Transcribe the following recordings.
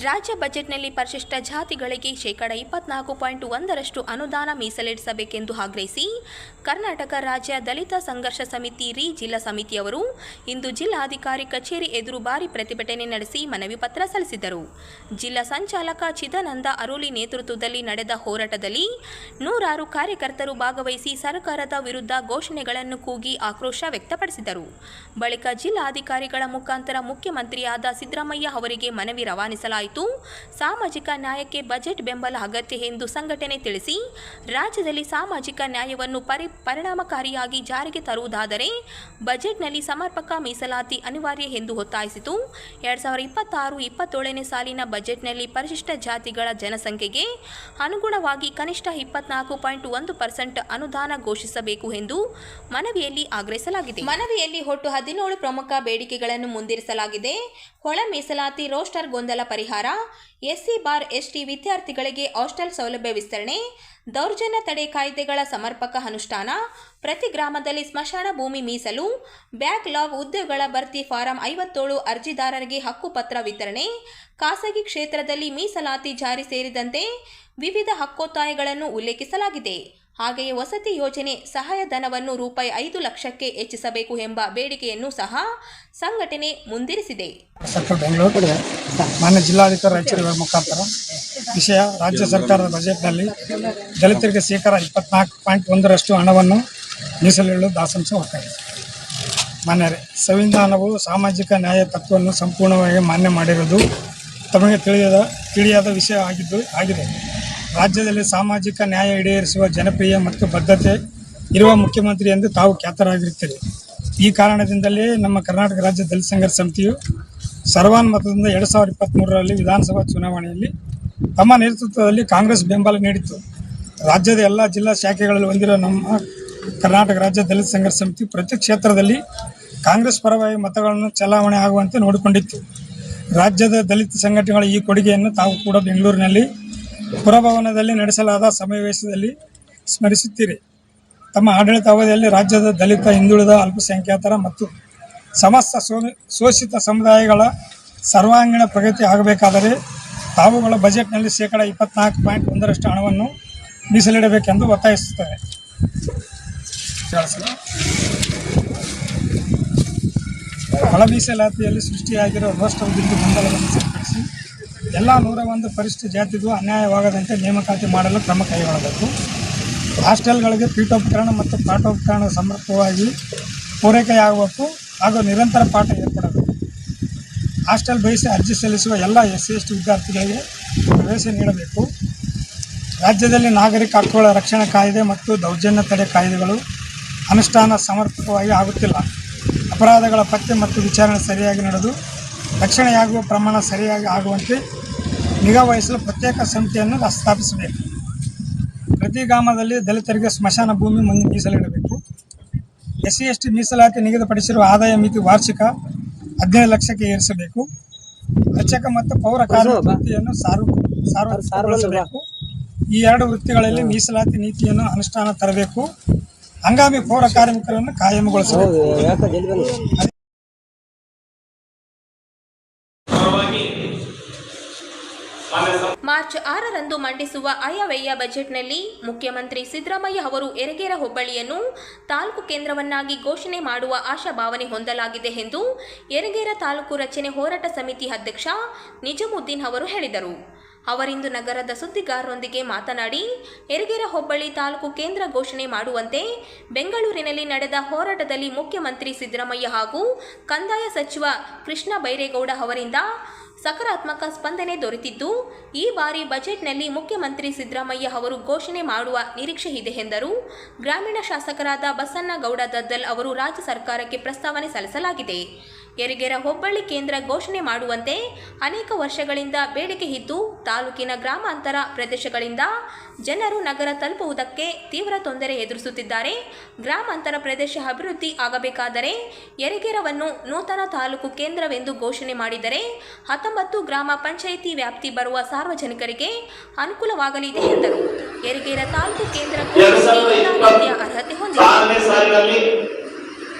ರಾಜ್ಯ ಬಜೆಟ್ನಲ್ಲಿ ಪರಿಶಿಷ್ಟ ಜಾತಿಗಳಿಗೆ ಶೇಕಡ 24.1% ಅನುದಾನ ಮೀಸಲಿಡಿಸಬೇಕೆಂದು ಆಗ್ರಹಿಸಿ ಕರ್ನಾಟಕ ರಾಜ್ಯ ದಲಿತ ಸಂಘರ್ಷ ಸಮಿತಿ ಜಿಲ್ಲಾ ಸಮಿತಿಯವರು ಇಂದು ಜಿಲ್ಲಾಧಿಕಾರಿ ಕಚೇರಿ ಎದುರು ಭಾರಿ ಪ್ರತಿಭಟನೆ ನಡೆಸಿ ಮನವಿ ಪತ್ರ ಸಲ್ಲಿಸಿದರು. ಜಿಲ್ಲಾ ಸಂಚಾಲಕ ಚಿದಾನಂದ ಅರೋಲಿ ನೇತೃತ್ವದಲ್ಲಿ ನಡೆದ ಹೋರಾಟದಲ್ಲಿ ನೂರಾರು ಕಾರ್ಯಕರ್ತರು ಭಾಗವಹಿಸಿ ಸರ್ಕಾರದ ವಿರುದ್ಧ ಘೋಷಣೆಗಳನ್ನು ಕೂಗಿ ಆಕ್ರೋಶ ವ್ಯಕ್ತಪಡಿಸಿದರು. ಬಳಿಕ ಜಿಲ್ಲಾಧಿಕಾರಿಗಳ ಮುಖಾಂತರ ಮುಖ್ಯಮಂತ್ರಿಯಾದ ಸಿದ್ದರಾಮಯ್ಯ ಅವರಿಗೆ ಮನವಿ ರವಾನಿಸಲಾಯಿತು. ಸಾಮಾಜಿಕ ನ್ಯಾಯಕ್ಕೆ ಬಜೆಟ್ ಬೆಂಬಲ ಅಗತ್ಯ ಎಂದು ಸಂಘಟನೆ ತಿಳಿಸಿ ರಾಜ್ಯದಲ್ಲಿ ಸಾಮಾಜಿಕ ನ್ಯಾಯವನ್ನು ಪರಿಣಾಮಕಾರಿಯಾಗಿ ಜಾರಿಗೆ ತರುವುದಾದರೆ ಬಜೆಟ್ನಲ್ಲಿ ಸಮರ್ಪಕ ಮೀಸಲಾತಿ ಅನಿವಾರ್ಯ ಎಂದು ಒತ್ತಾಯಿಸಿತು. 2026-27ನೇ ಸಾಲಿನ ಬಜೆಟ್ನಲ್ಲಿ ಪರಿಶಿಷ್ಟ ಜಾತಿಗಳ ಜನಸಂಖ್ಯೆಗೆ ಅನುಗುಣವಾಗಿ ಕನಿಷ್ಠ 24.1% ಅನುದಾನ ಘೋಷಿಸಬೇಕು ಎಂದು ಮನವಿಯಲ್ಲಿ ಆಗ್ರಹಿಸಲಾಗಿದೆ. ಮನವಿಯಲ್ಲಿ ಒಟ್ಟು 17 ಪ್ರಮುಖ ಬೇಡಿಕೆಗಳನ್ನು ಮುಂದಿರಿಸಲಾಗಿದೆ. ಒಳ ಮೀಸಲಾತಿ, ರೋಸ್ಟರ್ ಗೊಂದಲ ಪರಿಹಾರ, SC/ST ವಿದ್ಯಾರ್ಥಿಗಳಿಗೆ ಹಾಸ್ಟೆಲ್ ಸೌಲಭ್ಯ ವಿಸ್ತರಣೆ, ದೌರ್ಜನ್ಯ ತಡೆ ಕಾಯ್ದೆಗಳ ಸಮರ್ಪಕ ಅನುಷ್ಠಾನ, ಪ್ರತಿ ಗ್ರಾಮದಲ್ಲಿ ಸ್ಮಶಾನ ಭೂಮಿ ಮೀಸಲು, ಬ್ಯಾಕ್ಲಾಗ್ ಹುದ್ದೆಗಳ ಭರ್ತಿ, ಫಾರಂ 57 ಅರ್ಜಿದಾರರಿಗೆ ಹಕ್ಕುಪತ್ರ ವಿತರಣೆ, ಖಾಸಗಿ ಕ್ಷೇತ್ರದಲ್ಲಿ ಮೀಸಲಾತಿ ಜಾರಿ ಸೇರಿದಂತೆ ವಿವಿಧ ಹಕ್ಕೊತ್ತಾಯಗಳನ್ನು ಉಲ್ಲೇಖಿಸಲಾಗಿದೆ. ಹಾಗೆಯೇ ವಸತಿ ಯೋಜನೆ ಸಹಾಯಧನವನ್ನು ₹5 ಲಕ್ಷಕ್ಕೆ ಹೆಚ್ಚಿಸಬೇಕು ಎಂಬ ಬೇಡಿಕೆಯನ್ನು ಸಹ ಸಂಘಟನೆ ಮುಂದಿರಿಸಿದೆ. ಬೆಂಗಳೂರು ಮಾನ್ಯ ಜಿಲ್ಲಾಧಿಕಾರಿ ರಾಯಚೂರು ಮುಖಾಂತರ ವಿಷಯ ರಾಜ್ಯ ಸರ್ಕಾರದ ಬಜೆಟ್ನಲ್ಲಿ ದಲಿತರಿಗೆ ಶೇಕಡ 24.1% ಹಣವನ್ನು ಮೀಸಲಿಡಲು ದಾಸಂಶ ಒತ್ತಾಯಿಸಿದೆ. ಮಾನ್ಯರೇ, ಸಂವಿಧಾನವು ಸಾಮಾಜಿಕ ನ್ಯಾಯ ತತ್ವವನ್ನು ಸಂಪೂರ್ಣವಾಗಿ ಮಾನ್ಯ ಮಾಡಿರುವುದು ತಮಗೆ ತಿಳಿಯಾದ ವಿಷಯ ಆಗಿದೆ. ರಾಜ್ಯದಲ್ಲಿ ಸಾಮಾಜಿಕ ನ್ಯಾಯ ಈಡೇರಿಸುವ ಜನಪ್ರಿಯ ಮತ್ತು ಬದ್ಧತೆ ಇರುವ ಮುಖ್ಯಮಂತ್ರಿ ಎಂದು ತಾವು ಖ್ಯಾತರಾಗಿರುತ್ತೀರಿ. ಈ ಕಾರಣದಿಂದಲೇ ನಮ್ಮ ಕರ್ನಾಟಕ ರಾಜ್ಯ ದಲಿತ ಸಂಘರ್ಷ ಸಮಿತಿಯು ಸರ್ವಾನುಮತದಿಂದ 2023ರಲ್ಲಿ ವಿಧಾನಸಭಾ ಚುನಾವಣೆಯಲ್ಲಿ ತಮ್ಮ ನೇತೃತ್ವದಲ್ಲಿ ಕಾಂಗ್ರೆಸ್ ಬೆಂಬಲ ನೀಡಿತ್ತು. ರಾಜ್ಯದ ಎಲ್ಲ ಜಿಲ್ಲಾ ಶಾಖೆಗಳಲ್ಲಿ ಹೊಂದಿರುವ ನಮ್ಮ ಕರ್ನಾಟಕ ರಾಜ್ಯ ದಲಿತ ಸಂಘರ್ಷ ಸಮಿತಿ ಪ್ರತಿ ಕ್ಷೇತ್ರದಲ್ಲಿ ಕಾಂಗ್ರೆಸ್ ಪರವಾಗಿ ಮತಗಳನ್ನು ಚಲಾವಣೆ ಆಗುವಂತೆ ನೋಡಿಕೊಂಡಿತ್ತು. ರಾಜ್ಯದ ದಲಿತ ಸಂಘಟನೆಗಳ ಈ ಕೊಡುಗೆಯನ್ನು ತಾವು ಕೂಡ ಬೆಂಗಳೂರಿನಲ್ಲಿ ಪುರಭವನದಲ್ಲಿ ನಡೆಸಲಾದ ಸಮಾವೇಶದಲ್ಲಿ ಸ್ಮರಿಸುತ್ತೀರಿ. ತಮ್ಮ ಆಡಳಿತ ಅವಧಿಯಲ್ಲಿ ರಾಜ್ಯದ ದಲಿತ, ಹಿಂದುಳಿದ, ಅಲ್ಪಸಂಖ್ಯಾತರ ಮತ್ತು ಸಮಸ್ತ ಶೋಷಿತ ಸಮುದಾಯಗಳ ಸರ್ವಾಂಗೀಣ ಪ್ರಗತಿ ಆಗಬೇಕಾದರೆ ತಾವುಗಳ ಬಜೆಟ್ನಲ್ಲಿ ಶೇಕಡ 24.1% ಹಣವನ್ನು ಮೀಸಲಿಡಬೇಕೆಂದು ಒತ್ತಾಯಿಸುತ್ತೇವೆ. ಒಳ ಮೀಸಲಾತಿಯಲ್ಲಿ ಸೃಷ್ಟಿಯಾಗಿರುವ ರೋಸ್ಟರ್ ಬಿಂದು ಗೊಂದಲವನ್ನು ಸರಿಪಡಿಸಿ ಎಲ್ಲ 101 ಪರಿಶಿಷ್ಟ ಜಾತಿಗೂ ಅನ್ಯಾಯವಾಗದಂತೆ ನೇಮಕಾತಿ ಮಾಡಲು ಕ್ರಮ ಕೈಗೊಳ್ಳಬೇಕು. ಹಾಸ್ಟೆಲ್ಗಳಿಗೆ ಪೀಠೋಪಕರಣ ಮತ್ತು ಪಾಠೋಪಕರಣ ಸಮರ್ಪಕವಾಗಿ ಪೂರೈಕೆಯಾಗಬೇಕು ಹಾಗೂ ನಿರಂತರ ಪಾಠ ಏರ್ಪಡಬೇಕು. ಹಾಸ್ಟೆಲ್ ಬಯಸಿ ಅರ್ಜಿ ಸಲ್ಲಿಸುವ ಎಲ್ಲ SC/ST ವಿದ್ಯಾರ್ಥಿಗಳಿಗೆ ಪ್ರವೇಶ ನೀಡಬೇಕು. ರಾಜ್ಯದಲ್ಲಿ ನಾಗರಿಕ ಹಕ್ಕುಗಳ ರಕ್ಷಣಾ ಕಾಯ್ದೆ ಮತ್ತು ದೌರ್ಜನ್ಯ ತಡೆ ಕಾಯ್ದೆಗಳು ಅನುಷ್ಠಾನ ಸಮರ್ಪಕವಾಗಿ ಆಗುತ್ತಿಲ್ಲ. ಅಪರಾಧಗಳ ಪತ್ತೆ ಮತ್ತು ವಿಚಾರಣೆ ಸರಿಯಾಗಿ ನಡೆದು ರಕ್ಷಣೆಯಾಗುವ ಪ್ರಮಾಣ ಸರಿಯಾಗಿ ಆಗುವಂತೆ ನಿಗಾ ವಹಿಸಲು ಪ್ರತ್ಯೇಕ ಸಮಿತಿಯನ್ನು ಸ್ಥಾಪಿಸಬೇಕು. ಪ್ರತಿ ಗ್ರಾಮದಲ್ಲಿ ದಲಿತರಿಗೆ ಸ್ಮಶಾನ ಭೂಮಿ ಮೀಸಲಿಡಬೇಕು. SC/ST ಮೀಸಲಾತಿ ನಿಗದಿಪಡಿಸಿರುವ ಆದಾಯ ಮಿತಿ ವಾರ್ಷಿಕ 15 ಲಕ್ಷಕ್ಕೆ ಏರಿಸಬೇಕು. ಅರ್ಚಕ ಮತ್ತು ಪೌರ ಕಾರ್ಮಿಕ ವೃತ್ತಿಯನ್ನು ಸಾರ್ವತ್ರಿಕಗೊಳಿಸಬೇಕು. ಈ 2 ವೃತ್ತಿಗಳಲ್ಲಿ ಮೀಸಲಾತಿ ನೀತಿಯನ್ನು ಅನುಷ್ಠಾನ ತರಬೇಕು. ಹಂಗಾಮಿ ಪೌರ ಕಾರ್ಮಿಕರನ್ನು ಕಾಯಂಗೊಳಿಸಬೇಕು. ಮಾರ್ಚ್ 6ರಂದು ಮಂಡಿಸುವ ಆಯವ್ಯಯ ಬಜೆಟ್ನಲ್ಲಿ ಮುಖ್ಯಮಂತ್ರಿ ಸಿದ್ದರಾಮಯ್ಯ ಅವರು ಯರಗೇರ ಹೋಬಳಿಯನ್ನು ತಾಲೂಕು ಕೇಂದ್ರವನ್ನಾಗಿ ಘೋಷಣೆ ಮಾಡುವ ಆಶಾಭಾವನೆ ಹೊಂದಲಾಗಿದೆ ಎಂದು ಯರಗೇರ ತಾಲೂಕು ರಚನೆ ಹೋರಾಟ ಸಮಿತಿ ಅಧ್ಯಕ್ಷ ನಿಜಾಮುದ್ದೀನ್ ಅವರು ಹೇಳಿದರು. ಅವರಿಂದು ನಗರದ ಸುದ್ದಿಗಾರರೊಂದಿಗೆ ಮಾತನಾಡಿ, ಯರಗೇರ ಹೋಬಳಿ ತಾಲೂಕು ಕೇಂದ್ರ ಘೋಷಣೆ ಮಾಡುವಂತೆ ಬೆಂಗಳೂರಿನಲ್ಲಿ ನಡೆದ ಹೋರಾಟದಲ್ಲಿ ಮುಖ್ಯಮಂತ್ರಿ ಸಿದ್ದರಾಮಯ್ಯ ಹಾಗೂ ಕಂದಾಯ ಸಚಿವ ಕೃಷ್ಣ ಬೈರೇಗೌಡ ಅವರಿಂದ ಸಕಾರಾತ್ಮಕ ಸ್ಪಂದನೆ ದೊರೆತಿದ್ದು, ಈ ಬಾರಿ ಬಜೆಟ್ನಲ್ಲಿ ಮುಖ್ಯಮಂತ್ರಿ ಸಿದ್ದರಾಮಯ್ಯ ಅವರು ಘೋಷಣೆ ಮಾಡುವ ನಿರೀಕ್ಷೆ ಇದೆ ಎಂದರು. ಗ್ರಾಮೀಣ ಶಾಸಕರಾದ ಬಸನ್ನಗೌಡ ದದ್ದಲ್ ಅವರು ರಾಜ್ಯ ಸರ್ಕಾರಕ್ಕೆ ಪ್ರಸ್ತಾವನೆ ಸಲ್ಲಿಸಲಾಗಿದೆ. ಯರಗೇರ ಹೋಬಳಿ ಕೇಂದ್ರ ಘೋಷಣೆ ಮಾಡುವಂತೆ ಅನೇಕ ವರ್ಷಗಳಿಂದ ಬೇಡಿಕೆ ಇದ್ದು, ತಾಲೂಕಿನ ಗ್ರಾಮಾಂತರ ಪ್ರದೇಶಗಳಿಂದ ಜನರು ನಗರ ತಲುಪುವುದಕ್ಕೆ ತೀವ್ರ ತೊಂದರೆ ಎದುರಿಸುತ್ತಿದ್ದಾರೆ. ಗ್ರಾಮಾಂತರ ಪ್ರದೇಶ ಅಭಿವೃದ್ಧಿ ಆಗಬೇಕಾದರೆ ಯರಗೇರವನ್ನು ನೂತನ ತಾಲೂಕು ಕೇಂದ್ರವೆಂದು ಘೋಷಣೆ ಮಾಡಿದರೆ 19 ಗ್ರಾಮ ಪಂಚಾಯಿತಿ ವ್ಯಾಪ್ತಿ ಬರುವ ಸಾರ್ವಜನಿಕರಿಗೆ ಅನುಕೂಲವಾಗಲಿದೆ ಎಂದರು. ಯರಗೇರ ತಾಲೂಕು ಕೇಂದ್ರ ಅರ್ಹತೆ ಹೊಂದಿದೆ.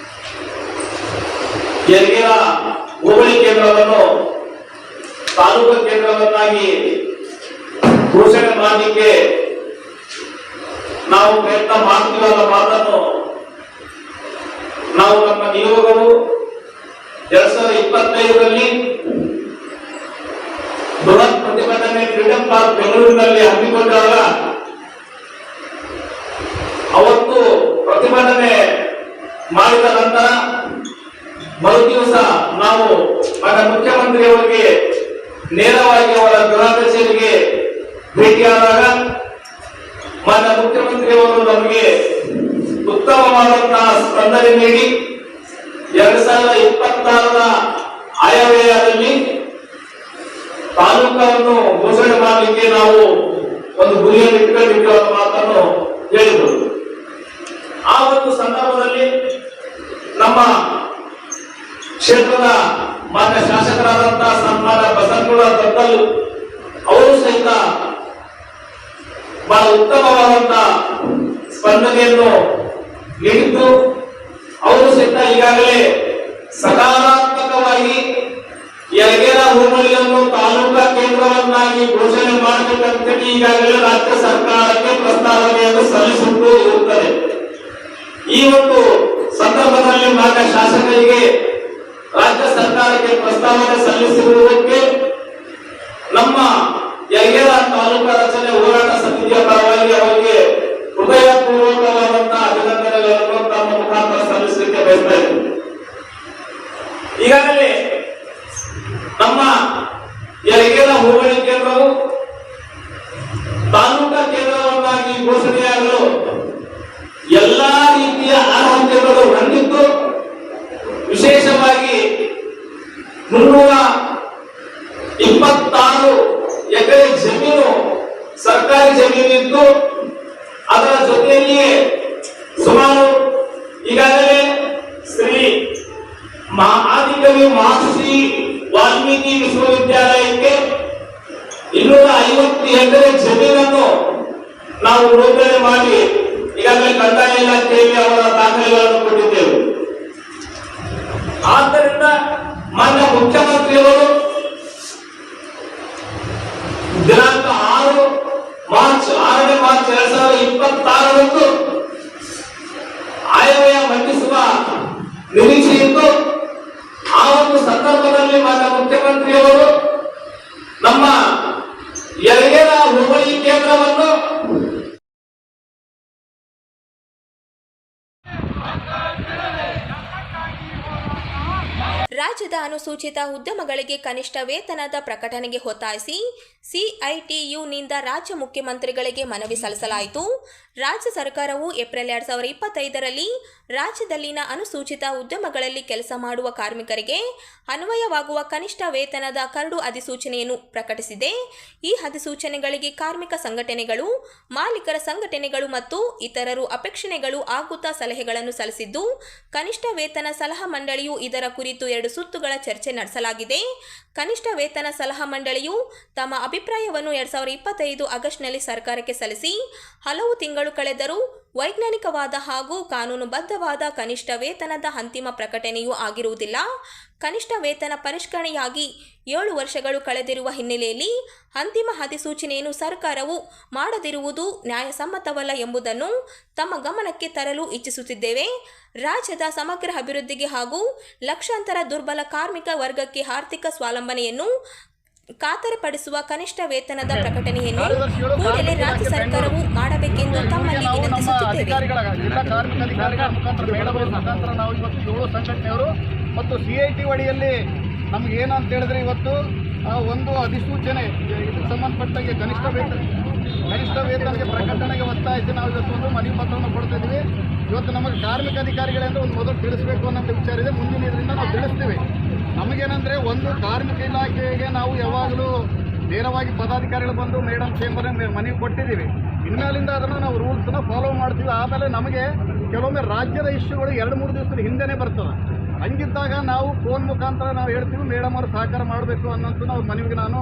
ಯರಗೇರ ಹೋಬಳಿ ಕೇಂದ್ರವನ್ನು ತಾಲೂಕು ಕೇಂದ್ರವನ್ನಾಗಿ ಘೋಷಣೆ ಮಾಡಲಿಕ್ಕೆ ನಾವು ಪ್ರಯತ್ನ ಮಾಡ್ತೀವಲ್ಲ ಮಾತನ್ನು ನಾವು ನಮ್ಮ ನಿಯೋಗವು 2025ರಲ್ಲಿ ಬೃಹತ್ ಪ್ರತಿಭಟನೆ ಫ್ರೀಡಂ ಪಾರ್ಕ್ ಬೆಂಗಳೂರಿನಲ್ಲಿ ಹಮ್ಮಿಕೊಂಡಾಗ ಅವತ್ತು ಪ್ರತಿಭಟನೆ ಮಾಡಿದ ನಂತರ ಮರುದಿವಸ ನಾವು ಮಾನ್ಯ ಮುಖ್ಯಮಂತ್ರಿಯವರಿಗೆ ನೇರವಾಗಿ ಅವರ ಗೃಹ ಕಚೇರಿಗೆ ಭೇಟಿಯಾದಾಗ ಮಾನ್ಯ ಮುಖ್ಯಮಂತ್ರಿಯವರು ನಮಗೆ ಉತ್ತಮವಾದಂತಹ ಸ್ಪಂದನೆ ನೀಡಿ 2026ರ ಆಯವ್ಯಯದಲ್ಲಿ ತಾಲೂಕನ್ನು ಘೋಷಣೆ ಮಾಡಲಿಕ್ಕೆ ನಾವು ಒಂದು ಗುರಿಯನ್ನು ಇಟ್ಕೊಂಡಿದ್ದೇವೆ ಅನ್ನೋ ಮಾತನ್ನು ಹೇಳಿದರು. ಆ ಒಂದು ಸಂದರ್ಭದಲ್ಲಿ ನಮ್ಮ ಕ್ಷೇತ್ರದ ಮಾನ್ಯ ಶಾಸಕರಾದಂತಹ ಸನ್ಮಾನ್ಯ ಬಸನಗೌಡ ದತ್ತಲ್ ಅವರು ಸಹಿತ ಬಹಳ ಉತ್ತಮವಾದಂತಹ ಸ್ಪಂದನೆಯನ್ನು ನೀಡಿದ್ದು ಅವರು ಸಹಿತ ಈಗಾಗಲೇ ಸಕಾರಾತ್ಮಕವಾಗಿ ಯಲಗೇರ ಹೋಬಳಿಯನ್ನು ತಾಲೂಕಾ ಕೇಂದ್ರವನ್ನಾಗಿ ಘೋಷಣೆ ಮಾಡಬೇಕಂತೇಳಿ ಈಗಾಗಲೇ ರಾಜ್ಯ ಸರ್ಕಾರಕ್ಕೆ ಪ್ರಸ್ತಾವನೆಯನ್ನು ಸಲ್ಲಿಸುತ್ತೂ ಇರುತ್ತದೆ. ಈ ಒಂದು ಸಂದರ್ಭದಲ್ಲಿ ಮಾನ್ಯ ಶಾಸಕರಿಗೆ ರಾಜ್ಯ ಸರ್ಕಾರಕ್ಕೆ ಪ್ರಸ್ತಾವನೆ ಸಲ್ಲಿಸಿರುವುದಕ್ಕೆ ನಮ್ಮ ಯಲಗೇರ ತಾಲೂಕಾ ರಚನೆ ಹೋರಾಟ ಸಮಿತಿಯ ಪರವಾಗಿ ಅವರಿಗೆ ಹೃದಯಪೂರ್ವಕವಾದಂತಹ ಅಭಿನಂದನೆಗಳನ್ನು ತಮ್ಮ ಮುಖಾಂತರ ಸಲ್ಲಿಸಲಿಕ್ಕೆ ಬಯಸ್ತಾ ಇದ್ದೇನೆ. ಈಗಾಗಲೇ ನಮ್ಮ ಯಲಗೇರ ಹೋಬಳಿ ಕೇಂದ್ರವು ತಾಲೂಕಾ ಕೇಂದ್ರವನ್ನಾಗಿ ಘೋಷಣೆಯಾಗಲು ಎಲ್ಲಾ ರೀತಿಯ ಅರ್ಹತೆಗಳು ಹೊಂದಿದ್ದು ವಿಶೇಷವಾಗಿ 326 ಎಕರೆ ಜಮೀನು ಸರ್ಕಾರಿ ಜಮೀನಿದ್ದು ಅದರ ಜೊತೆಯಲ್ಲಿಯೇ ಸುಮಾರು ಈಗಾಗಲೇ ಶ್ರೀ ಆದಿಕವಿ ಮಹರ್ಷಿ ವಾಲ್ಮೀಕಿ ವಿಶ್ವವಿದ್ಯಾಲಯಕ್ಕೆ 250 ಎಕರೆ ಜಮೀನನ್ನು ನಾವು ಬಿಡುಗಡೆ ಮಾಡಿ ಈಗಾಗಲೇ ಕಂದಾಯ ಇಲಾಖೆಯಲ್ಲಿ ಅವರ ದಾಖಲೆಗಳನ್ನು ಕೊಟ್ಟಿದ್ದೇವೆ. ಆದ್ದರಿಂದ ಮಾನ್ಯ ಮುಖ್ಯಮಂತ್ರಿಯವರು ದಿನಾಂಕ 6ನೇ ಮಾರ್ಚ್ 2026ರಂದು ಆಯವ್ಯಯ ಮಂಡಿಸುವ ನಿರೀಕ್ಷೆ ಇದ್ದು ಆ ಒಂದು ಸಂದರ್ಭದಲ್ಲಿ ಮಾನ್ಯ ಮುಖ್ಯಮಂತ್ರಿಯವರು ನಮ್ಮ ಯಲಗೇರ ಹೋಬಳಿ ಕೇಂದ್ರವನ್ನು ರಾಜ್ಯದ ಅನುಸೂಚಿತ ಉದ್ಯಮಗಳಿಗೆ ಕನಿಷ್ಠ ವೇತನದ ಪ್ರಕಟಣೆಗೆ ಒತ್ತಾಯಿಸಿ ಸಿಐಟಿಯುನಿಂದ ರಾಜ್ಯ ಮುಖ್ಯಮಂತ್ರಿಗಳಿಗೆ ಮನವಿ ಸಲ್ಲಿಸಲಾಯಿತು. ರಾಜ್ಯ ಸರ್ಕಾರವು ಏಪ್ರಿಲ್ 2025ರಲ್ಲಿ ರಾಜ್ಯದಲ್ಲಿನ ಅನುಸೂಚಿತ ಉದ್ಯಮಗಳಲ್ಲಿ ಕೆಲಸ ಮಾಡುವ ಕಾರ್ಮಿಕರಿಗೆ ಅನ್ವಯವಾಗುವ ಕನಿಷ್ಠ ವೇತನದ ಕರಡು ಅಧಿಸೂಚನೆಯನ್ನು ಪ್ರಕಟಿಸಿದೆ. ಈ ಅಧಿಸೂಚನೆಗಳಿಗೆ ಕಾರ್ಮಿಕ ಸಂಘಟನೆಗಳು, ಮಾಲೀಕರ ಸಂಘಟನೆಗಳು ಮತ್ತು ಇತರರು ಅಪೇಕ್ಷಣೆಗಳು ಆಗುತ್ತಾ ಸಲಹೆಗಳನ್ನು ಸಲ್ಲಿಸಿದ್ದು, ಕನಿಷ್ಠ ವೇತನ ಸಲಹಾ ಮಂಡಳಿಯು ಇದರ ಕುರಿತು 2 ಸುತ್ತುಗಳ ಚರ್ಚೆ ನಡೆಸಲಾಗಿದೆ. ಕನಿಷ್ಠ ವೇತನ ಸಲಹಾ ಮಂಡಳಿಯು ತಮ್ಮ ಅಭಿಪ್ರಾಯವನ್ನು 2025 ಆಗಸ್ಟ್ನಲ್ಲಿ ಸರ್ಕಾರಕ್ಕೆ ಸಲ್ಲಿಸಿ ಹಲವು ತಿಂಗಳು ಕಳೆದರೂ ವೈಜ್ಞಾನಿಕವಾದ ಹಾಗೂ ಕಾನೂನುಬದ್ಧವಾದ ಕನಿಷ್ಠ ವೇತನದ ಅಂತಿಮ ಪ್ರಕಟಣೆಯೂ ಆಗಿರುವುದಿಲ್ಲ. ಕನಿಷ್ಠ ವೇತನ ಪರಿಷ್ಕರಣೆಯಾಗಿ 7 ವರ್ಷಗಳು ಕಳೆದಿರುವ ಹಿನ್ನೆಲೆಯಲ್ಲಿ ಅಂತಿಮ ಅಧಿಸೂಚನೆಯನ್ನು ಸರ್ಕಾರವು ಮಾಡದಿರುವುದು ನ್ಯಾಯಸಮ್ಮತವಲ್ಲ ಎಂಬುದನ್ನು ತಮ್ಮ ಗಮನಕ್ಕೆ ತರಲು ಇಚ್ಛಿಸುತ್ತಿದ್ದೇವೆ. ರಾಜ್ಯದ ಸಮಗ್ರ ಅಭಿವೃದ್ಧಿಗೆ ಹಾಗೂ ಲಕ್ಷಾಂತರ ದುರ್ಬಲ ಕಾರ್ಮಿಕ ವರ್ಗಕ್ಕೆ ಆರ್ಥಿಕ ಸ್ವಾವಲಂಬನೆಯನ್ನು ಖಾತರಿಪಡಿಸುವ ಕನಿಷ್ಠ ವೇತನದ ಪ್ರಕಟಣೆಯನ್ನು ಕೂಡಲೇ ರಾಜ್ಯ ಸರ್ಕಾರವು ಮಾಡಬೇಕೆಂದು ತಮ್ಮಲ್ಲಿ ವಿನಂತಿಸುತ್ತಿದ್ದೇವೆ. ಜಿಲ್ಲಾ ಕಾರ್ಮಿಕ ಅಧಿಕಾರಿಗಳ ಮುಖಾಂತರ ಮೇಳಗಳ ಮುಖಾಂತರ ನಾವು ಇವತ್ತು 7 ಸಂಘಟನೆಯವರು ಮತ್ತು ಸಿಐಟಿ ಅಡಿಯಲ್ಲಿ ನಮ್ಗೆ ಏನಂತ ಹೇಳಿದ್ರೆ ಇವತ್ತು ಒಂದು ಅಧಿಸೂಚನೆ ಇದಕ್ಕೆ ಸಂಬಂಧಪಟ್ಟಂಗೆ ಕನಿಷ್ಠ ವೇತನಕ್ಕೆ ಪ್ರಕಟಣೆಗೆ ಒತ್ತಾಯಿಸಿ ನಾವು ಇವತ್ತು ಒಂದು ಮನವಿ ಪತ್ರವನ್ನು ಕೊಡ್ತಾ ಇದ್ದೀವಿ. ಇವತ್ತು ನಮಗೆ ಕಾರ್ಮಿಕ ಅಧಿಕಾರಿಗಳಿಂದ ಒಂದು ಮೊದಲು ತಿಳಿಸಬೇಕು ಅನ್ನೋಂಥ ವಿಚಾರ ಇದೆ. ಮುಂದಿನ ಇದರಿಂದ ನಾವು ತಿಳಿಸ್ತೀವಿ. ನಮಗೇನಂದರೆ ಒಂದು ಕಾರ್ಮಿಕ ಇಲಾಖೆಗೆ ನಾವು ಯಾವಾಗಲೂ ನೇರವಾಗಿ ಪದಾಧಿಕಾರಿಗಳು ಬಂದು ಮೇಡಮ್ ಚೇಂಬರ್ ಮನವಿ ಕೊಟ್ಟಿದ್ದೀವಿ. ಇನ್ಮೇಲಿಂದ ಅದನ್ನು ನಾವು ರೂಲ್ಸ್ನ ಫಾಲೋ ಮಾಡ್ತೀವಿ. ಆಮೇಲೆ ನಮಗೆ ಕೆಲವೊಮ್ಮೆ ರಾಜ್ಯದ ಇಶ್ಯೂಗಳು 2-3 ದಿವಸದ ಹಿಂದೆನೇ ಬರ್ತವೆ. ಹಂಗಿದ್ದಾಗ ನಾವು ಫೋನ್ ಮುಖಾಂತರ ನಾವು ಹೇಳ್ತೀವಿ ಮೇಡಮ್ ಅವರು ಸಹಕಾರ ಮಾಡಬೇಕು ಅನ್ನೋಂಥ ನಾವು ಮನವಿಗೆ ನಾನು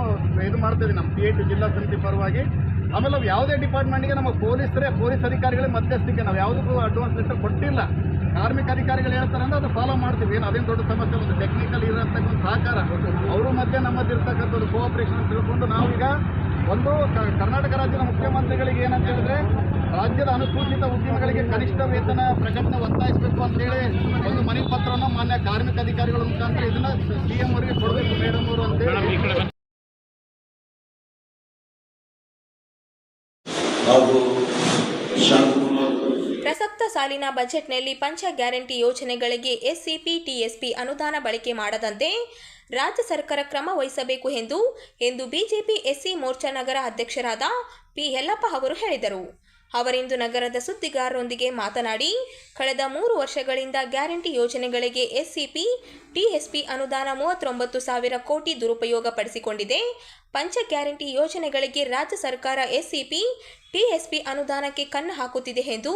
ಇದು ಮಾಡ್ತಿದ್ದೀವಿ ನಮ್ಮ ಸಿಐಟಿ ಜಿಲ್ಲಾ ಸಮಿತಿ ಪರವಾಗಿ. ಆಮೇಲೆ ನಾವು ಯಾವುದೇ ಡಿಪಾರ್ಟ್ಮೆಂಟ್ಗೆ ನಮ್ಮ ಪೊಲೀಸ್ ಅಧಿಕಾರಿಗಳೇ ಮಧ್ಯಸ್ಥಿಕೆ ನಾವು ಯಾವುದಕ್ಕೂ ಅಡ್ವಾನ್ಸ್ ಲೆಟರ್ ಕೊಟ್ಟಿಲ್ಲ. ಕಾರ್ಮಿಕ ಅಧಿಕಾರಿಗಳು ಹೇಳ್ತಾರೆ ಅಂದರೆ ಅದು ಫಾಲೋ ಮಾಡ್ತೀವಿ. ಏನು ಅದೇನು ದೊಡ್ಡ ಸಮಸ್ಯೆ, ಒಂದು ಟೆಕ್ನಿಕಲ್ ಇರೋಂಥ ಒಂದು ಸಹಕಾರ ಅವರು ಮಧ್ಯೆ ನಮ್ಮದಿರ್ತಕ್ಕಂಥದ್ದು ಕೋಆಪರೇಷನ್ ತಿಳ್ಕೊಂಡು ನಾವೀಗ ಒಂದು ಕರ್ನಾಟಕ ರಾಜ್ಯದ ಮುಖ್ಯಮಂತ್ರಿಗಳಿಗೆ ಏನಂತ ಹೇಳಿದ್ರೆ ರಾಜ್ಯದ ಅನುಸೂಚಿತ ಉದ್ಯಮಗಳಿಗೆ ಕನಿಷ್ಠ ವೇತನ ಪ್ರಕಟಣೆ ಒತ್ತಾಯಿಸಬೇಕು ಅಂತೇಳಿ ಒಂದು ಮನವಿ ಪತ್ರವನ್ನು ಮಾನ್ಯ ಕಾರ್ಮಿಕ ಅಧಿಕಾರಿಗಳ ಮುಖಾಂತರ ಇದನ್ನ ಸಿಎಂ ಅವರಿಗೆ ಕೊಡಬೇಕು ಮೇಡಮ್ ಅವರು ಅಂತೇಳಿ ಪ್ರಸಕ್ತ ಸಾಲಿನ ಬಜೆಟ್ನಲ್ಲಿ ಪಂಚ ಗ್ಯಾರಂಟಿ ಯೋಜನೆಗಳಿಗೆ ಎಸ್ಸಿಪಿ ಟಿಎಸ್ಪಿ ಅನುದಾನ ಬಳಕೆ ಮಾಡದಂತೆ ರಾಜ್ಯ ಸರ್ಕಾರ ಕ್ರಮ ವಹಿಸಬೇಕು ಎಂದು ಬಿಜೆಪಿ ಎಸ್ಸಿ ಮೋರ್ಚಾ ನಗರ ಅಧ್ಯಕ್ಷರಾದ ಪಿ ಯಲ್ಲಪ್ಪ ಅವರು ಹೇಳಿದರು. ಅವರಿಂದು ನಗರದ ಸುದ್ದಿಗಾರರೊಂದಿಗೆ ಮಾತನಾಡಿ, ಕಳೆದ 3 ವರ್ಷಗಳಿಂದ ಗ್ಯಾರಂಟಿ ಯೋಜನೆಗಳಿಗೆ ಎಸ್ಸಿಪಿ ಟಿಎಸ್ಪಿ ಅನುದಾನ 39,000 ಕೋಟಿ ದುರುಪಯೋಗ ಪಡಿಸಿಕೊಂಡಿದೆ. ಪಂಚ ಗ್ಯಾರಂಟಿ ಯೋಜನೆಗಳಿಗೆ ರಾಜ್ಯ ಸರ್ಕಾರ ಎಸ್ಸಿಪಿ ಟಿಎಸ್ಪಿ ಅನುದಾನಕ್ಕೆ ಕಣ್ಣು ಹಾಕುತ್ತಿದೆ ಎಂದು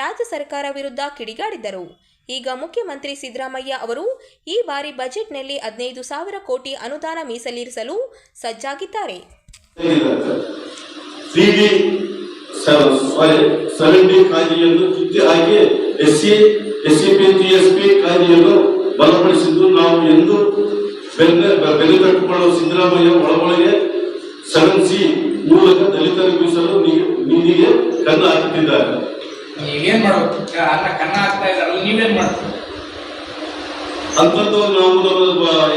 ರಾಜ್ಯ ಸರ್ಕಾರ ವಿರುದ್ಧ ಕಿಡಿಗಾಡಿದರು. ಈಗ ಮುಖ್ಯಮಂತ್ರಿ ಸಿದ್ದರಾಮಯ್ಯ ಅವರು ಈ ಬಾರಿ ಬಜೆಟ್ನಲ್ಲಿ 15,000 ಕೋಟಿ ಅನುದಾನ ಮೀಸಲಿರಿಸಲು ಸಜ್ಜಾಗಿದ್ದಾರೆ. 70 ಕಾಯ್ದೆಯನ್ನು ತಿದ್ದಿ ಹಾಕಿ ಎಸ್ಸಿಪಿ ಟಿಎಸ್ಪಿ ಕಾಯ್ದೆಯನ್ನು ಬಲಪಡಿಸಿದ್ದು ನಾವು ಎಂದು ಬೆಲೆ ಕಟ್ಟಿಕೊಳ್ಳುವ ಸಿದ್ದರಾಮಯ್ಯ ಒಳಗೊಳಗೆ 7C ಮೂಲಕ ದಲಿತರಿಗೆ ಮೀಸಲು ನಿಧಿಗೆ ಕಣ್ಣು ಹಾಕುತ್ತಿದ್ದಾರೆ. ಏನ್ ಮಾಡಬೇಕು? ಕನ್ನ ಹಾಕ್ತಾ ಇದ್ದಾರಲ್ಲ, ನೀವೇನ್ ಮಾಡ್ತೀವಿ? ಅಂತದ್ದು ನಾವು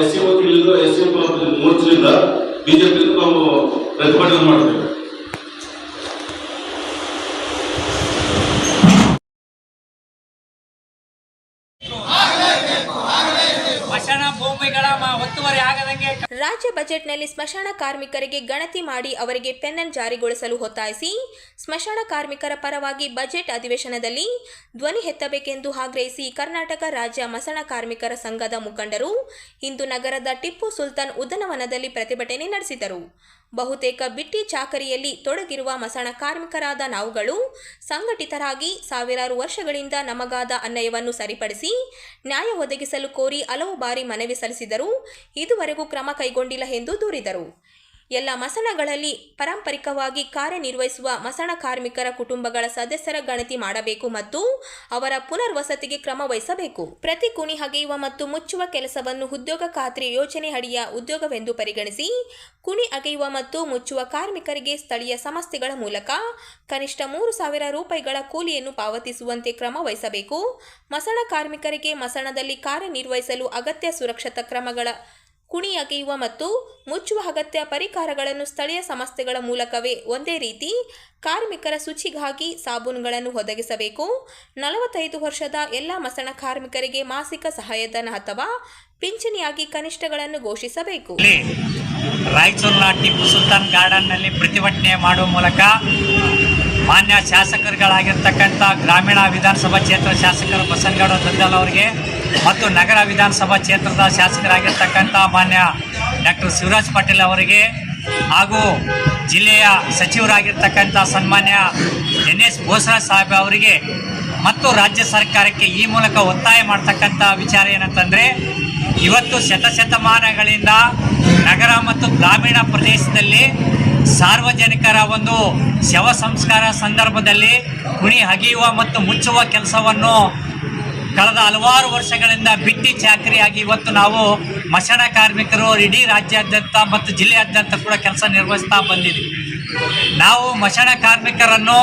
ಎಸ್ಸಿ ವತಿಯಿಂದ ಎಸ್ಸಿ ಮೋರ್ಚಾದಿಂದ ಬಿಜೆಪಿಯಿಂದ ನಾವು ಪ್ರತಿಭಟನೆ ಮಾಡ್ತೇವೆ. ರಾಜ್ಯ ಬಜೆಟ್ನಲ್ಲಿ ಸ್ಮಶಾನ ಕಾರ್ಮಿಕರಿಗೆ ಗಣತಿ ಮಾಡಿ ಅವರಿಗೆ ಪೆನ್ಷನ್ ಜಾರಿಗೊಳಿಸಲು ಒತ್ತಾಯಿಸಿ ಸ್ಮಶಾನ ಕಾರ್ಮಿಕರ ಪರವಾಗಿ ಬಜೆಟ್ ಅಧಿವೇಶನದಲ್ಲಿ ಧ್ವನಿ ಎತ್ತಬೇಕೆಂದು ಆಗ್ರಹಿಸಿ ಕರ್ನಾಟಕ ರಾಜ್ಯ ಮಸಣ ಕಾರ್ಮಿಕರ ಸಂಘದ ಮುಖಂಡರು ಇಂದು ನಗರದ ಟಿಪ್ಪು ಸುಲ್ತಾನ್ ಉದ್ಯಾನವನದಲ್ಲಿ ಪ್ರತಿಭಟನೆ ನಡೆಸಿದರು. ಬಹುತೇಕ ಬಿಟ್ಟಿ ಚಾಕರಿಯಲ್ಲಿ ತೊಡಗಿರುವ ಮಸಣ ಕಾರ್ಮಿಕರಾದ ನಾವುಗಳು ಸಂಘಟಿತರಾಗಿ ಸಾವಿರಾರು ವರ್ಷಗಳಿಂದ ನಮಗಾದ ಅನ್ಯಾಯವನ್ನು ಸರಿಪಡಿಸಿ ನ್ಯಾಯ ಒದಗಿಸಲು ಕೋರಿ ಹಲವು ಬಾರಿ ಮನವಿ ಸಲ್ಲಿಸಿದರೂ ಇದುವರೆಗೂ ಕ್ರಮ ಕೈಗೊಂಡಿಲ್ಲ ಎಂದು ದೂರಿದರು. ಎಲ್ಲ ಮಸಣಗಳಲ್ಲಿ ಪಾರಂಪರಿಕವಾಗಿ ಕಾರ್ಯನಿರ್ವಹಿಸುವ ಮಸಣ ಕಾರ್ಮಿಕರ ಕುಟುಂಬಗಳ ಸದಸ್ಯರ ಗಣತಿ ಮಾಡಬೇಕು ಮತ್ತು ಅವರ ಪುನರ್ವಸತಿಗೆ ಕ್ರಮ ವಹಿಸಬೇಕು. ಪ್ರತಿ ಕುಣಿ ಅಗೆಯುವ ಮತ್ತು ಮುಚ್ಚುವ ಕೆಲಸವನ್ನು ಉದ್ಯೋಗ ಖಾತ್ರಿ ಯೋಜನೆ ಅಡಿಯ ಉದ್ಯೋಗವೆಂದು ಪರಿಗಣಿಸಿ ಕುಣಿ ಅಗೆಯುವ ಮತ್ತು ಮುಚ್ಚುವ ಕಾರ್ಮಿಕರಿಗೆ ಸ್ಥಳೀಯ ಸಂಸ್ಥೆಗಳ ಮೂಲಕ ಕನಿಷ್ಠ 3,000 ರೂಪಾಯಿಗಳ ಕೂಲಿಯನ್ನು ಪಾವತಿಸುವಂತೆ ಕ್ರಮ ವಹಿಸಬೇಕು. ಮಸಣ ಕಾರ್ಮಿಕರಿಗೆ ಮಸಣದಲ್ಲಿ ಕಾರ್ಯನಿರ್ವಹಿಸಲು ಅಗತ್ಯ ಸುರಕ್ಷತಾ ಕ್ರಮಗಳ ಕುಣಿ ಅಗೆಯುವ ಮತ್ತು ಮುಚ್ಚುವ ಅಗತ್ಯ ಪರಿಕರಗಳನ್ನು ಸ್ಥಳೀಯ ಸಂಸ್ಥೆಗಳ ಮೂಲಕವೇ ಒಂದೇ ರೀತಿ ಕಾರ್ಮಿಕರ ಶುಚಿಗಾಗಿ ಸಾಬೂನುಗಳನ್ನು ಒದಗಿಸಬೇಕು. 45 ವರ್ಷದ ಎಲ್ಲ ಮಸಣ ಕಾರ್ಮಿಕರಿಗೆ ಮಾಸಿಕ ಸಹಾಯಧನ ಅಥವಾ ಪಿಂಚಣಿಯಾಗಿ ಕನಿಷ್ಠಗಳನ್ನು ಘೋಷಿಸಬೇಕು. ರಾಯಚೂರಿನ ಟಿಪ್ಪು ಸುಲ್ತಾನ್ ಗಾರ್ಡನ್ನಲ್ಲಿ ಪ್ರತಿಭಟನೆ ಮಾಡುವ ಮೂಲಕ ಮಾನ್ಯ ಶಾಸಕರುಗಳಾಗಿರ್ತಕ್ಕಂಥ ಗ್ರಾಮೀಣ ವಿಧಾನಸಭಾ ಕ್ಷೇತ್ರ ಶಾಸಕರು ಬಸನಗೌಡ ದದ್ದಲ್ ಅವರಿಗೆ ಮತ್ತು ನಗರ ವಿಧಾನಸಭಾ ಕ್ಷೇತ್ರದ ಶಾಸಕರಾಗಿರ್ತಕ್ಕಂಥ ಮಾನ್ಯ ಡಾಕ್ಟರ್ ಶಿವರಾಜ್ ಪಾಟೀಲ್ ಅವರಿಗೆ ಹಾಗೂ ಜಿಲ್ಲೆಯ ಸಚಿವರಾಗಿರ್ತಕ್ಕಂಥ ಸನ್ಮಾನ್ಯ NS ಬೋಸರಾಜ್ ಸಾಹೇಬ್ ಅವರಿಗೆ ಮತ್ತು ರಾಜ್ಯ ಸರ್ಕಾರಕ್ಕೆ ಈ ಮೂಲಕ ಒತ್ತಾಯ ಮಾಡ್ತಕ್ಕಂಥ ವಿಚಾರ ಏನಂತಂದರೆ, ಇವತ್ತು ಶತಶತಮಾನಗಳಿಂದ ನಗರ ಮತ್ತು ಗ್ರಾಮೀಣ ಪ್ರದೇಶದಲ್ಲಿ ಸಾರ್ವಜನಿಕರ ಒಂದು ಶವ ಸಂಸ್ಕಾರ ಸಂದರ್ಭದಲ್ಲಿ ಕುಣಿ ಅಗೆಯುವ ಮತ್ತು ಮುಚ್ಚುವ ಕೆಲಸವನ್ನು ಕಳೆದ ಹಲವಾರು ವರ್ಷಗಳಿಂದ ಬಿಟ್ಟಿ ಚಾಕರಿಯಾಗಿ ಇವತ್ತು ನಾವು ಮಸಣ ಕಾರ್ಮಿಕರು ಇಡೀ ರಾಜ್ಯಾದ್ಯಂತ ಮತ್ತು ಜಿಲ್ಲೆಯಾದ್ಯಂತ ಕೂಡ ಕೆಲಸ ನಿರ್ವಹಿಸ್ತಾ ಬಂದಿದ್ದೀವಿ. ನಾವು ಮಸಣ ಕಾರ್ಮಿಕರನ್ನು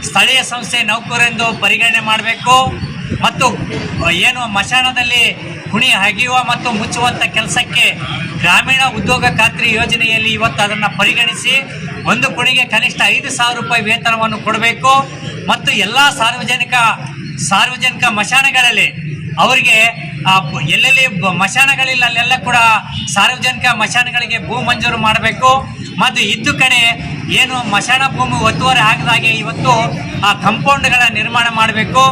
ಸ್ಥಳೀಯ ಸಂಸ್ಥೆ ನೌಕರರೆಂದು ಪರಿಗಣನೆ ಮಾಡಬೇಕು ಮತ್ತು ಏನು ಮಶಾಣದಲ್ಲಿ ಕುಣಿ ಅಗೆಯುವ ಮತ್ತು ಮುಚ್ಚುವಂಥ ಕೆಲಸಕ್ಕೆ ಗ್ರಾಮೀಣ ಉದ್ಯೋಗ ಖಾತ್ರಿ ಯೋಜನೆಯಲ್ಲಿ ಇವತ್ತು ಅದನ್ನು ಪರಿಗಣಿಸಿ ಒಂದು ಕುಣಿಗೆ ಕನಿಷ್ಠ 5,000 ರೂಪಾಯಿ ವೇತನವನ್ನು ಕೊಡಬೇಕು ಮತ್ತು ಎಲ್ಲ ಸಾರ್ವಜನಿಕ ಮಶಾಣಗಳಲ್ಲಿ ಅವರಿಗೆ ಎಲ್ಲೆಲ್ಲಿ ಮಶಾಣಗಳಿಲ್ಲ ಅಲ್ಲೆಲ್ಲ ಕೂಡ ಸಾರ್ವಜನಿಕ ಮಶಾಣಗಳಿಗೆ ಭೂ ಮಂಜೂರು ಮಾಡಬೇಕು ಮತ್ತು ಇದ್ದು ಕಡೆ ಏನು ಮಶಾಣ ಭೂಮಿ ಒತ್ತುವರಿ ಆಗದಾಗೆ ಇವತ್ತು ಆ ಕಾಂಪೌಂಡ್ಗಳ ನಿರ್ಮಾಣ ಮಾಡಬೇಕು.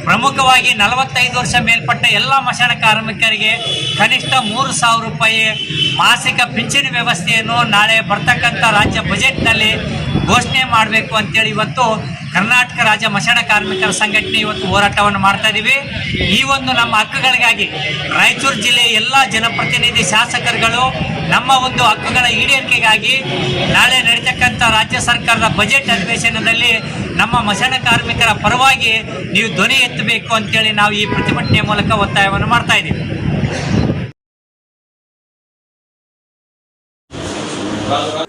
ಪ್ರಮುಖವಾಗಿ 45 ವರ್ಷ ಮೇಲ್ಪಟ್ಟ ಎಲ್ಲ ಮಶಾಣ ಕಾರ್ಮಿಕರಿಗೆ ಕನಿಷ್ಠ 3,000 ರೂಪಾಯಿ ಮಾಸಿಕ ಪಿಂಚಣಿ ವ್ಯವಸ್ಥೆಯನ್ನು ನಾಳೆ ಬರ್ತಕ್ಕಂಥ ರಾಜ್ಯ ಬಜೆಟ್ನಲ್ಲಿ ಘೋಷಣೆ ಮಾಡಬೇಕು ಅಂತೇಳಿ ಇವತ್ತು ಕರ್ನಾಟಕ ರಾಜ್ಯ ಮಶಾಣ ಕಾರ್ಮಿಕರ ಸಂಘಟನೆ ಇವತ್ತು ಹೋರಾಟವನ್ನು ಮಾಡ್ತಾ ಇದ್ದೀವಿ. ಈ ಒಂದು ನಮ್ಮ ಹಕ್ಕುಗಳಿಗಾಗಿ ರಾಯಚೂರು ಜಿಲ್ಲೆಯ ಎಲ್ಲ ಜನಪ್ರತಿನಿಧಿ ಶಾಸಕರುಗಳು ನಮ್ಮ ಒಂದು ಹಕ್ಕುಗಳ ಈಡೇರಿಕೆಗಾಗಿ ನಾಳೆ ನಡೀತಕ್ಕಂಥ ರಾಜ್ಯ ಸರ್ಕಾರದ ಬಜೆಟ್ ಅಧಿವೇಶನದಲ್ಲಿ ನಮ್ಮ ಮಶಾಣ ಕಾರ್ಮಿಕರ ಪರವಾಗಿ ನೀವು ಧ್ವನಿ ಎತ್ತಬೇಕು ಅಂತೇಳಿ ನಾವು ಈ ಪ್ರತಿಭಟನೆ ಮೂಲಕ ಒತ್ತಾಯವನ್ನು ಮಾಡ್ತಾ ಇದ್ದೀವಿ.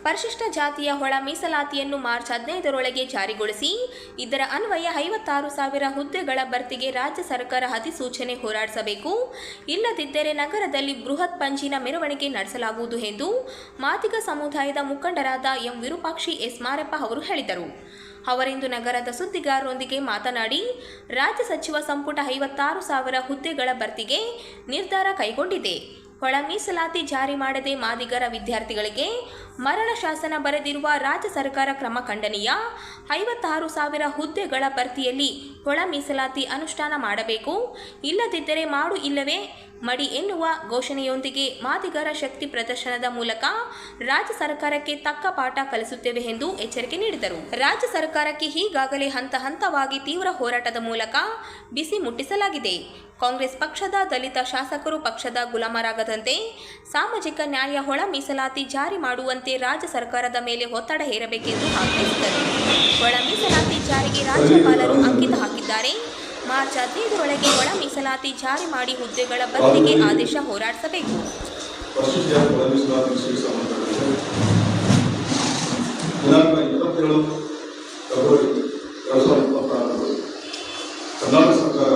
ಪರಿಶಿಷ್ಟ ಜಾತಿಯ ಒಳ ಮೀಸಲಾತಿಯನ್ನು ಮಾರ್ಚ್ 15ರೊಳಗೆ ಜಾರಿಗೊಳಿಸಿ ಇದರ ಅನ್ವಯ 56,000 ಹುದ್ದೆಗಳ ಭರ್ತಿಗೆ ರಾಜ್ಯ ಸರ್ಕಾರ ಅಧಿಸೂಚನೆ ಹೊರಡಿಸಬೇಕು. ಇಲ್ಲದಿದ್ದರೆ ನಗರದಲ್ಲಿ ಬೃಹತ್ ಪಂಜಿನ ಮೆರವಣಿಗೆ ನಡೆಸಲಾಗುವುದು ಎಂದು ಮಾದಿಗ ಸಮುದಾಯದ ಮುಖಂಡರಾದ ಎಂ ವಿರೂಪಾಕ್ಷಿ ಎಸ್ ಮಾರಪ್ಪ ಅವರು ಹೇಳಿದರು. ಅವರಿಂದು ನಗರದ ಸುದ್ದಿಗಾರರೊಂದಿಗೆ ಮಾತನಾಡಿ, ರಾಜ್ಯ ಸಚಿವ ಸಂಪುಟ 56,000 ಹುದ್ದೆಗಳ ಭರ್ತಿಗೆ ನಿರ್ಧಾರ ಕೈಗೊಂಡಿದೆ. ಒಳ ಮೀಸಲಾತಿ ಜಾರಿ ಮಾಡದೆ ಮಾದಿಗರ ವಿದ್ಯಾರ್ಥಿಗಳಿಗೆ ಮರಣ ಶಾಸನ ಬರೆದಿರುವ ರಾಜ್ಯ ಸರ್ಕಾರ ಕ್ರಮ ಖಂಡನೀಯ. 56,000 ಹುದ್ದೆಗಳ ಭರ್ತಿಯಲ್ಲಿ ಒಳ ಮೀಸಲಾತಿ ಅನುಷ್ಠಾನ ಮಾಡಬೇಕು. ಇಲ್ಲದಿದ್ದರೆ ಮಾಡು ಇಲ್ಲವೇ ಮಡಿ ಎನ್ನುವ ಘೋಷಣೆಯೊಂದಿಗೆ ಮಾದಿಗರ ಶಕ್ತಿ ಪ್ರದರ್ಶನದ ಮೂಲಕ ರಾಜ್ಯ ಸರ್ಕಾರಕ್ಕೆ ತಕ್ಕ ಪಾಠ ಕಲಿಸುತ್ತೇವೆ ಎಂದು ಎಚ್ಚರಿಕೆ ನೀಡಿದರು. ರಾಜ್ಯ ಸರ್ಕಾರಕ್ಕೆ ಈಗಾಗಲೇ ಹಂತ ಹಂತವಾಗಿ ತೀವ್ರ ಹೋರಾಟದ ಮೂಲಕ ಬಿಸಿ ಮುಟ್ಟಿಸಲಾಗಿದೆ. ಕಾಂಗ್ರೆಸ್ ಪಕ್ಷದ ದಲಿತ ಶಾಸಕರು ಪಕ್ಷದ ಗುಲಾಮರಾಗದಂತೆ ಸಾಮಾಜಿಕ ನ್ಯಾಯ ಒಳ ಮೀಸಲಾತಿ ಜಾರಿ ಮಾಡುವಂತೆ ರಾಜ್ಯ ಸರ್ಕಾರದ ಮೇಲೆ ಒತ್ತಡ ಹೇರಬೇಕೆಂದು ಆಗ್ರಹಿಸಿದರು. ಒಳ ಮೀಸಲಾತಿ ಜಾರಿಗೆ ರಾಜ್ಯಪಾಲರು ಅಂಕಿತ ಹಾಕಿದ್ದಾರೆ. ಮಾರ್ಚ್ 15ರೊಳಗೆ ಒಳ ಮೀಸಲಾತಿ ಜಾರಿ ಮಾಡಿ ಹುದ್ದೆಗಳ ಭರ್ತಿಗೆ ಆದೇಶ ಹೊರಡಿಸಬೇಕು. ಕರ್ನಾಟಕ ಸರ್ಕಾರ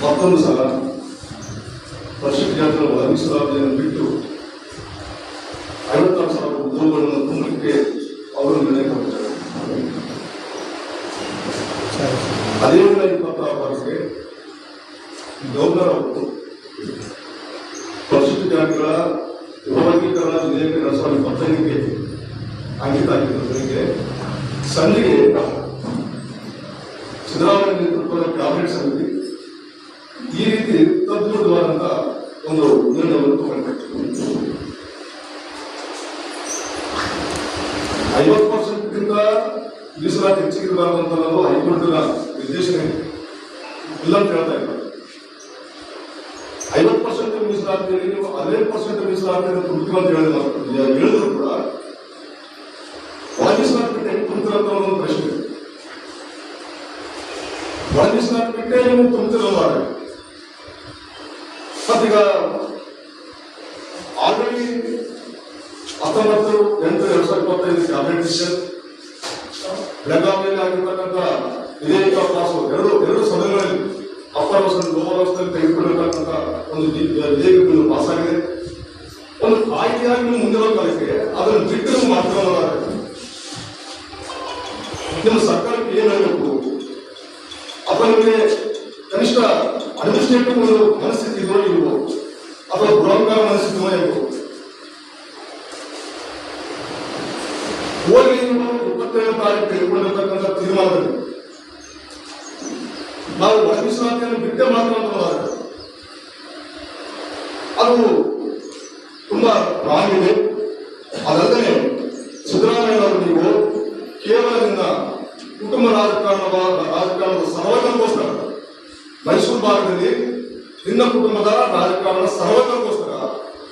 ಮತ್ತೊಂದು ಸಲ ಪರಿಶಿಷ್ಟ ಜಾತಿಗಳ ಒಳ ಮೀಸಲಾತಿಯನ್ನು ಬಿಟ್ಟು 56,000 ಉದ್ಯೋಗಗಳನ್ನು ತುಂಬಲಿಕ್ಕೆ ಅವರು ನಿರ್ಣಯ ಕೊಟ್ಟಿದ್ದಾರೆ. ಅದೇ 26 ಗವರ್ನರ್ ಅವರು ಪರಿಶಿಷ್ಟ ಜಾತಿಗಳ ಉಪವರ್ಗೀಕರಣ ವಿಧೇಯಕ 2025ಗೆ ಅಂಕಿತ ಹಾಕಿದ್ದಕ್ಕೆ ಸಂಜೆಗೆ ಸಿದ್ದರಾಮಯ್ಯ ನೇತೃತ್ವದ ಕ್ಯಾಬಿನೆಟ್ ಸಮಿತಿ ಈ ರೀತಿ ತದ್ವಿರುದ್ಧವಾದಂತಹ ಒಂದು ನಿರ್ಣಯವನ್ನು ತಗೊಂಡಿದೆ. 50%ಗಿಂತ ಮೀಸಲಾತಿ ಹೆಚ್ಚಿಗಿರಬಾರದು ಅಂತ ನಾವು ಹೈಕೋರ್ಟ್ನ ನಿರ್ದೇಶನ ಇಲ್ಲ ಅಂತ ಹೇಳ್ತಾ ಇದ್ದಾರೆ. 50% ಮೀಸಲಾತಿಯಲ್ಲಿ ನೀವು 15% ಮೀಸಲಾತಿಯನ್ನು ತುಂಬಿತು ಅಂತ ಹೇಳಿದ್ರು ಕೂಡ ಒಳ ಮೀಸಲಾತಿ ಬಿಟ್ಟು ಹೆಂಗೆ ತುಂಬ್ತಿರಂತ ಒಂದು ಪ್ರಶ್ನೆ ಇದೆ. ಒಳ ಮೀಸಲಾತಿ ಬಿಟ್ಟೇ ನೀವು ತುಂಬ್ತಿರಲ್ಲ. ಮತ್ತೀಗ ಆಲ್ರೆಡಿ 19/8/2025 ಕ್ಯಾಬಿನೆಟ್ ಡಿಸಿಷನ್, ಬೆಳಗಾವಿಯಲ್ಲಿ ಆಗಿರ್ತಕ್ಕಂಥ ವಿಧೇಯಕ ಪಾಸ್ ಎರಡು ಸದನಗಳಲ್ಲಿ ಅಪ್ಪರ್ ಹೌಸ್ ಲೋವರ್ ಹೌಸ್ನಲ್ಲಿ ತೆಗೆದುಕೊಂಡಿರ್ತಕ್ಕಂಥ ಒಂದು ವಿಧೇಯಕಗಳು ಪಾಸ್ ಆಗಿದೆ. ಒಂದು ಕಾಯ್ದೆಯಾಗಿ ಮುಂದಿನ ಕಾಲಕ್ಕೆ ಅದನ್ನು ಬಿಟ್ಟು ಮಾತ್ರ ನಿಮ್ಮ ಸರ್ಕಾರಕ್ಕೆ ಏನು ಹೇಳಬೇಕು ಅಥವಾ ನಿಮಗೆ ಕನಿಷ್ಠ ಅಡ್ಮಿನಿಸ್ಟ್ರೇಟಿವ್ ಒಂದು ಮನಸ್ಥಿತಿ ಇದೋ ಇಲ್ವೋ ಅಥವಾ ಬೃಹತ್ಕಾರ ಮನಸ್ಥಿತಿ ಇರ್ಬೋದು. ಹೋಗಿ 27ನೇ ತಾರೀಕು ತೆಗೆದುಕೊಂಡಿರ್ತಕ್ಕಂಥ ತೀರ್ಮಾನದಲ್ಲಿ ನಾವು ಒಳ ಮೀಸಲಾತಿಯನ್ನು ಬಿಟ್ಟೆ ಮಾತ್ರ ಅಂತ ಅದು ತುಂಬಾ ರಾಂಗ್ ಇದೆ. ಅದಲ್ಲದೆ ಸಿದ್ದರಾಮಯ್ಯ ಅವರು ನೀವು ಕೇವಲದಿಂದ ಕುಟುಂಬ ರಾಜಕಾರಣದ ಸರ್ವೈವಲ್ಗೋಸ್ಕರ ಮೈಸೂರು ಭಾಗದಲ್ಲಿ ನಿನ್ನ ಕುಟುಂಬದ ರಾಜಕಾರಣದ ಸರ್ವೈವಲ್ಗೋಸ್ಕರ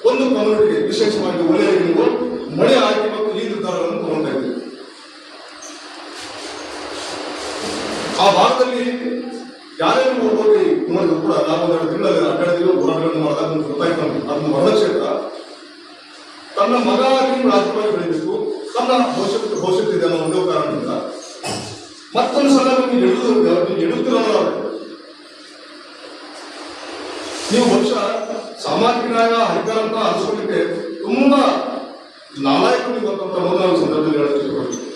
ಒಂದು ಕಮ್ಯುನಿಟಿಗೆ ವಿಶೇಷವಾಗಿ ಒಳ್ಳೆಯ ನೀವು ಮಳೆ ಹಾಕಿ ಮತ್ತು ಈ ನಿರ್ಧಾರಗಳನ್ನು ತಗೊಂತಾ ಇದ್ದೀವಿ. ಆ ಭಾಗದಲ್ಲಿ ಯಾರೇನು ಹೋಗಿ ನೋಡಿದ್ರು ಕೂಡ ನಾವು 2 ತಿಂಗಳಲ್ಲಿ ಅಡ್ಡಾಡಿದ್ರು ಹೋರಾಟಗಳನ್ನು ಮಾಡಿದಾಗ ಗೊತ್ತಾಯ್ತು ನಮಗೆ. ಅದನ್ನು ವರ್ಣಕ್ಷೇತ್ರ ತನ್ನ ಮಗ ರಾಜಕೀಯವಾಗಿ ಬೆಳೀಬೇಕು, ತನ್ನ ಭವಿಷ್ಯತ್ತಿದೆ ಅನ್ನೋ ಒಂದೇ ಕಾರಣದಿಂದ ಮತ್ತೊಂದು ಸಲ ನಿಮಗೆ ಎಡುತ್ತಿರೋದು. ನೀವು ಬಹುಶಃ ಸಾಮಾಜಿಕ ನ್ಯಾಯ ಅಧಿಕಾರ ಅಂತ ಅನಿಸ್ಕೊಳ್ಳಿಕ್ಕೆ ತುಂಬಾ ನಾಲಾಯಕರು ನೀವು ಅಂತ ಸಂದರ್ಭದಲ್ಲಿ ಹೇಳಕ್ಕೆ ಇಷ್ಟಪಡ್ತೀನಿ.